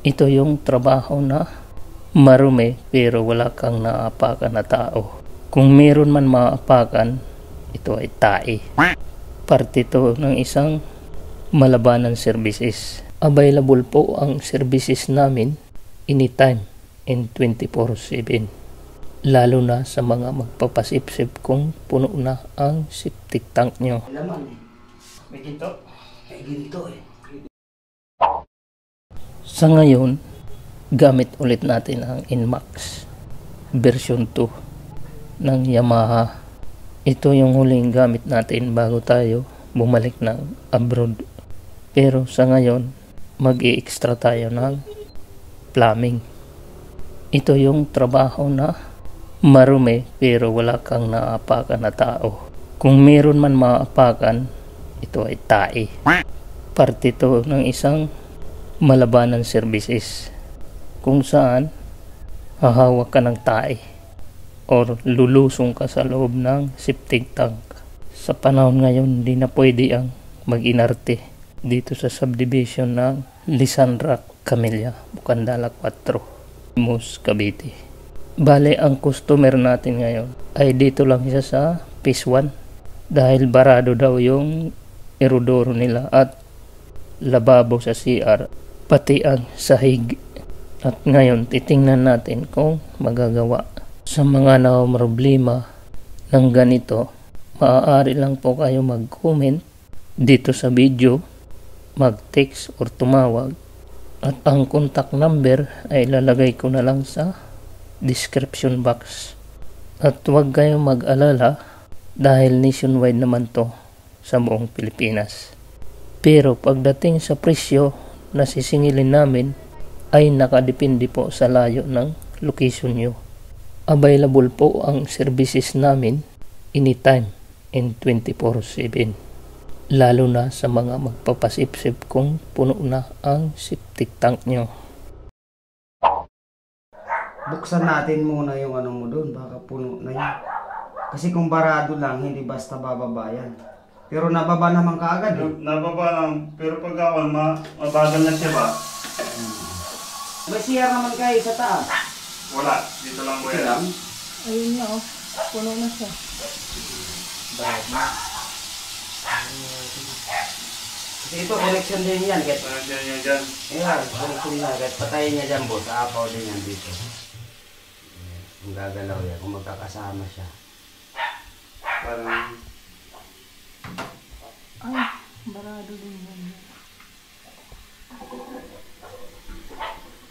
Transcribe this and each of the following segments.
Ito yung trabaho na marumi pero wala kang naapakan na tao. Kung meron man maapakan, ito ay tae. Parte ito ng isang malabanan services. Available po ang services namin anytime and 24/7. Lalo na sa mga magpapasipsip kung puno na ang septic tank nyo. Laman eh. May ginto. May ginto eh. Sa ngayon, gamit ulit natin ang Inmax version 2 ng Yamaha. Ito yung huling gamit natin bago tayo bumalik ng abroad. Pero sa ngayon, mag-i-extra tayo ng plumbing. Ito yung trabaho na marumi pero wala kang naapakan na tao. Kung meron man maapakan, ito ay tae. Parte ito ng isang malabanan services kung saan hahawak ka ng tae or lulusong ka sa loob ng septic tank. Sa panahon ngayon, hindi na pwede ang mag-inarte dito sa subdivision ng Lisandra Camellia, Bukandala 4, Imus, Cavite. Bale, ang customer natin ngayon ay dito lang siya sa Phase 1 dahil barado daw yung erodoro nila at lababo sa CR, pati ang sahig. At ngayon, titingnan natin kung magagawa. Sa mga problema ng ganito, maaari lang po kayo mag-comment dito sa video, mag-text or tumawag. At ang contact number ay lalagay ko na lang sa description box. At huwag kayong mag-alala dahil nationwide naman to sa buong Pilipinas. Pero pagdating sa presyo na sisingilin namin ay nakadepende po sa layo ng location nyo. Available po ang services namin anytime and 24/7. Lalo na sa mga magpapasipsip kung puno na ang septic tank nyo. Buksan natin muna yung ano mo doon, baka puno na yun. Kasi kung barado lang, hindi basta bababa yan. Pero nababa naman kaagad eh. Nababa lang, pero pagkawan mabagal na siya ba? May CR naman kayo sa taas. Wala, dito lang po yan. Ayun na oh, puno na siya. Kasi ito, connection din yan. Nandiyan yan dyan. Ayan, connection yan. Kahit patayin niya dyan, boss. Aapaw din yan dito. Kung gagalaw yan, kung magkakasama siya. Parang... Ay, barado din yan.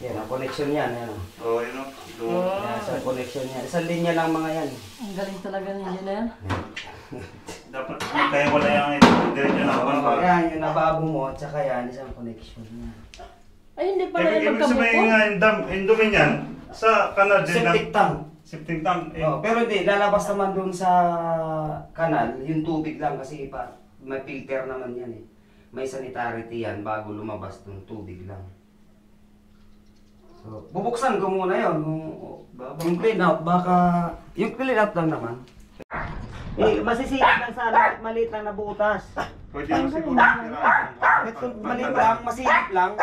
Yan, ang connection yan. Yan, Oo, yun o. yan, sa connection yan. Isang linya lang mga yan. Ang galing talaga niya na yan. Dapat kaya wala yung ito. Diretso na ako. Yan, yung nababo mo, at saka yan, isang connection yan. Ay, hindi pala yung Ibig sabihin nga yung dumi niyan, sa kanal din lang. Septic tank. Septic tank. Eh. Oh, pero hindi, lalabas naman dun sa kanal, yung tubig lang kasi may filter naman yan eh. May sanitarity yan bago lumabas dun, tubig lang. So, bubuksan ko muna yun. Yung clean out, baka... Yung clean out lang naman. Eh, masisilip lang sana, maliit lang na butas. Pwede mo siguro. Ito, maliit lang, masilip lang.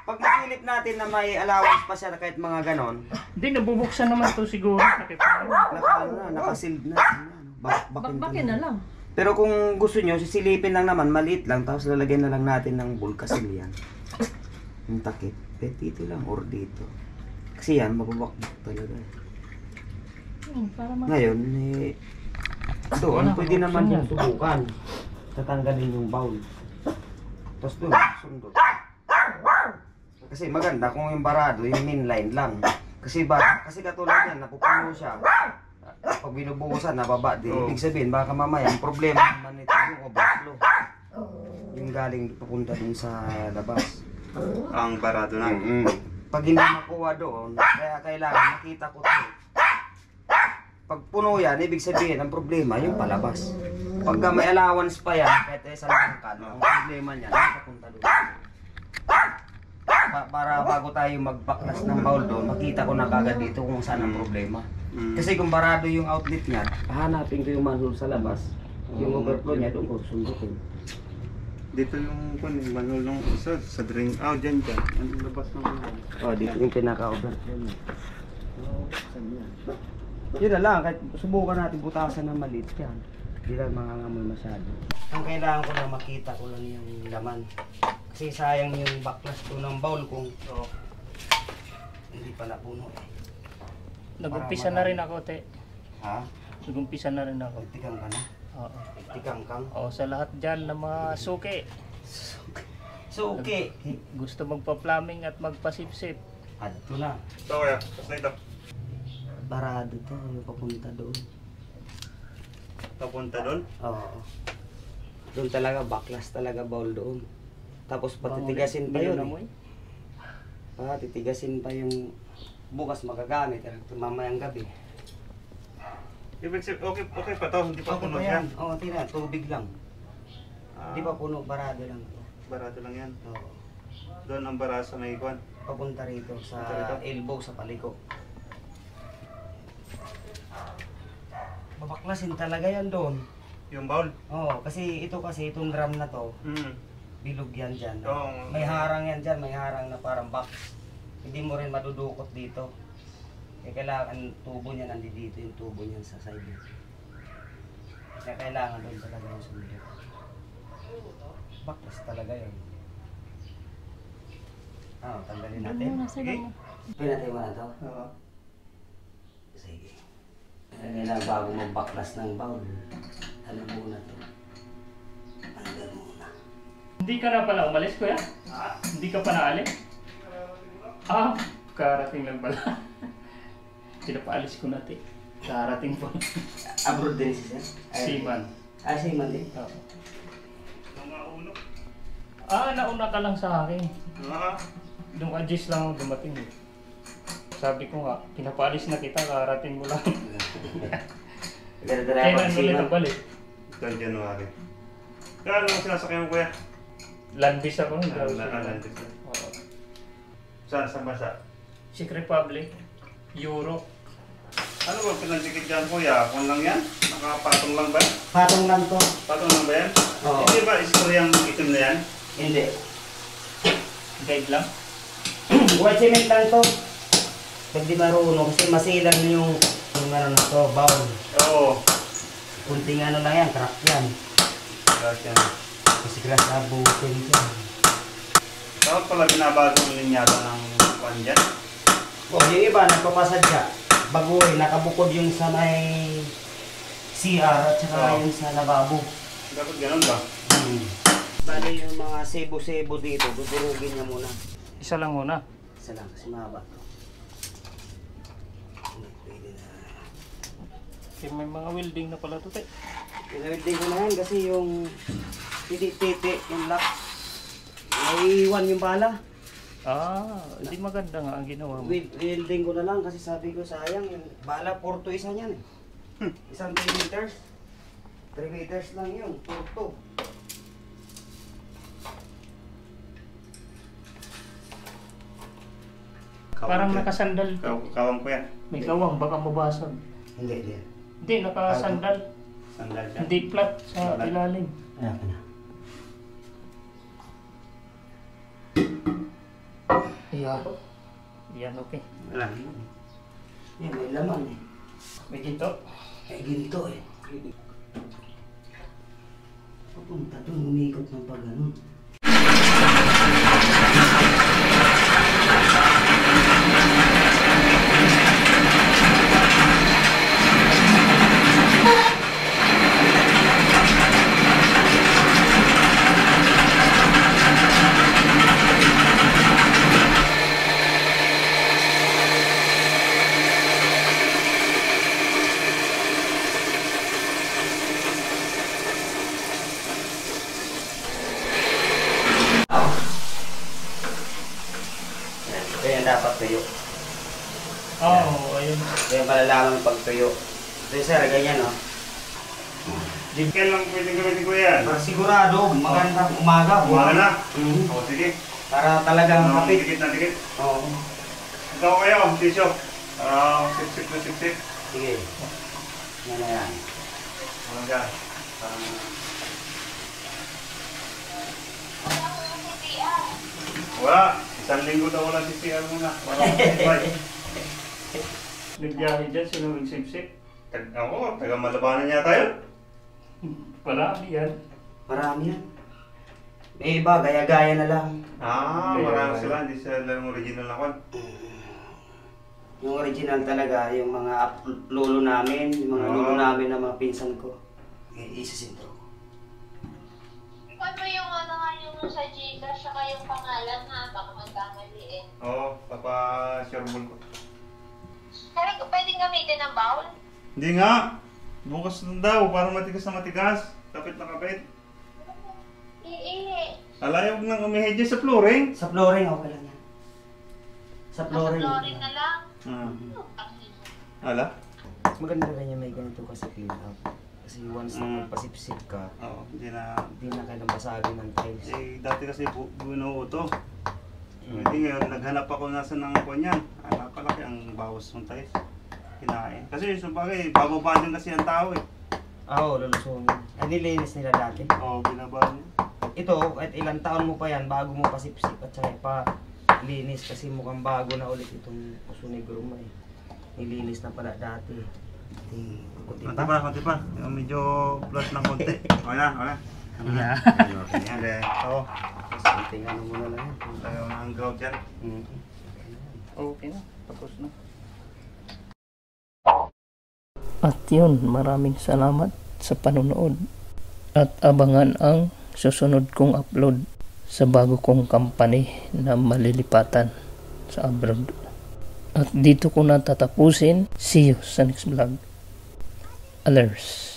Pag nasilip natin na may allowance pa siya kahit mga ganon, Hindi, nabubuksan naman to siguro. nakasilip na. Bakbakin na lang. Pero kung gusto nyo, sisilipin lang naman, maliit lang, tapos lalagyan na lang natin ng bulkasil yan. Yung takip, dito lang or dito. Kasi yan, mababakbak talaga. Ngayon, doon, pwede naman yan subukan. Tatanggalin yung bowl. Tapos doon, sundot. Kasi maganda kung yung barado, yung mainline lang. Kasi katulad yan, napupuno siya. Pag binubuhusan, nababa din. Ibig sabihin, baka mamaya, ang problema naman nito, yung overflow. Yung galing papunta dun sa labas. Ang barado na. Pag hindi makuha doon, kaya kailangan makita ko ito. Pag puno yan, ibig sabihin, ang problema, yung palabas. Pagka may allowance pa yan, kahit sa langkad, ang problema niya, nakapunta doon. Para bago tayo magbaklas ng bowl doon, makita ko na kagad dito kung saan ang problema. Kasi kung barado yung outlet niya, hahanapin ko yung manhole sa labas. Yung overflow niya, doon ko sundutin. Dito yung manhole ng isa sa drain. Ah, dyan. Ang labas ng manhole. Oh, dito yung pinaka-overflow niya. Yun na lang, kahit subukan natin butasan ng maliit yan. Hindi lang mangangamoy masyado. Ang kailangan ko lang makita ko lang yung laman. Kasi sayang yung backlash ko ng bowl kung hindi pa napuno eh. Nag-umpisa na rin ako, te. Ha? Nag-umpisa na rin ako. Tikang ka na? Oo. Tikang kang? Oo, sa lahat dyan ng mga suki. So okay. Gusto magpa-plumbing at magpa-sip-sip. Adto na. Ito kaya, tapos na ito. Barado to, yung papunta doon. Papunta doon. Oo. Doon talaga, backlash talaga bowl doon. Tapos patitigasin pa yun. Titigasin pa yung bukas magagamit. Mamayang gabi. Ibig sabihin, okay pa to, hindi pa puno yan. Oo, tira, tubig lang. Hindi pa puno, barado lang to. Barado lang yan. Oo. Doon ang bara sa may kwan. Papunta rito sa elbow, sa paliko. Babaklasin talaga yan doon. Yung bowl. Oo, kasi itong drum na to, bilog yan dyan. Oo. May harang yan dyan, may harang na parang box. Hindi mo rin madudukot dito. Kailangan tubo niya nandito yung tubo niyan sa side. Kailangan doon talaga yung sundot. Baklas talaga yun. Tanggalin natin. Sige. Pinatay mo na to? Oo. Sige. Kailangan bago magbaklas ng bowl. Ano muna to? Tanggal muna. Hindi ka na pala umalis, kuya? Hindi ka pa naalis? Karating lang pala. Pinapaalis ko natin. Karating po. Abroad din siya? Seaman. Seaman din? Oo. Nauno. Nauna ka lang sa akin. Ah. Nung adjust lang ako dumating eh. Sabi ko nga, pinapaalis na kita, karating mo lang. Kailan ulit ang balik? Ito January. Kaya ano sinasakyan mo kuya? Landis ako. Landis. Oo. Saan sa bansa? Czech Republic, Euro. Ano ba pinagdikit dyan kuya? Kung lang yan? Nakapatong lang ba? Patong lang to. Patong lang ba yan? Oo. Hindi ba istoryang itim na yan? Hindi. Guide lang. White cement lang to. Pag di marunong kasi masilan yung ano na to, bowl. Oo. Kunting ano lang yan, crack yan. Grass yan. Kasi grass abutin to. Dapat pala binabago mo rin yata ng pan dyan. Yung iba nagpapasadya. Baguhin, nakabukod yung sa may CR at saka yung sa lavabo. Dapat ganun ba? Bali yung mga sebo-sebo dito, dudurugin niya muna. Isa lang muna. Isa lang, kasi mahaba to. Pwede na. Kasi may mga welding na pala ito, te. Pinawilding ko na yan kasi yung titi-titi, yung lock. Naiiwan yung bala. Hindi maganda nga ang ginawa mo. Welding ko na lang kasi sabi ko sayang yung bala, porto isa niyan eh. Isang 3 meters. 3 meters lang yun, porto. Parang nakasandal. Kawang ko yan. May kawang, baka mabasag. Hindi. Hindi, nakasandal. Sandal siya. Hindi flat sa ilalim. Ayan ka na. Yan, okay. Wala. Yan, may laman eh. May ginto. May ginto eh. Papunta doon, umikot ng pag ano. Kaya dapat tuyo. Ayun. Kaya malalaman pag tuyo. Ito sir, ganyan no? Kailan lang pwedeng gamitin ko yan? Para sigurado, magandang umaga. Umaga na? Mhm. O sige. Para talagang kapit. Dikit na dikit. Oo. Ito kayo, tisyo. Sip-sip na sip-sip. Sige. Yan na yan. Ano dyan? Wala. Isang linggo daw wala si CR muna. Wala si Nagbiyahe dyan, sunod sip-sip. Ako, taga Malabanan niya tayo. Marami yan. Marami yan. May iba, gaya-gaya na lang. Marami sila. Hindi sila yung original na kon. Yung original talaga, yung mga lolo namin, yung mga lolo namin na mga pinsan ko. Isa-sintro. Ikaw ba yung ano nga yung sa Gcash, saka yung pangalan ha? Baka magkamali eh. Oo, Papa Sherbol ko. Pero pwedeng gamitin ng bowl? Hindi nga. Bukas na daw, parang matigas na matigas. Kapit na kapit. Alayog nang umihid dyan sa flooring. Sa flooring, okay lang yan. Sa flooring. Sa flooring na lang? Ala? Maganda rin yung may ganito kasi clean up. Kasi once na magpasipsip ka, Oo, hindi na. hindi na kailang basagin ng tiles. Eh, dati kasi bunuo to. Hindi ngayon, naghanap ako nasa ng kanyan. Napakalaki ang bawas ng tiles. Kinain. Kasi sabagay, bababa din kasi ang tao eh. Oo, lulusungin. Ay, nilinis nila dati. Oo, binaba niya. Ito, kahit ilang taon mo pa yan, bago mo pasipsip at saka pa linis kasi mukhang bago na ulit itong Puso Negro mo eh. Nilinis na pala dati. Kunti pa. Konti pa. Yung medyo plus ng konti. Okay na, okay na. Yeah. Okay na, yan. Oo. Kunting ano muna lang yan. Tayo ng ground dyan. Okay na, tapos na. At yun, maraming salamat sa panonood. At abangan ang susunod kong upload sa bago kong company na malilipatan sa abroad. At dito ko na tatapusin. See you sa next vlog. Alers.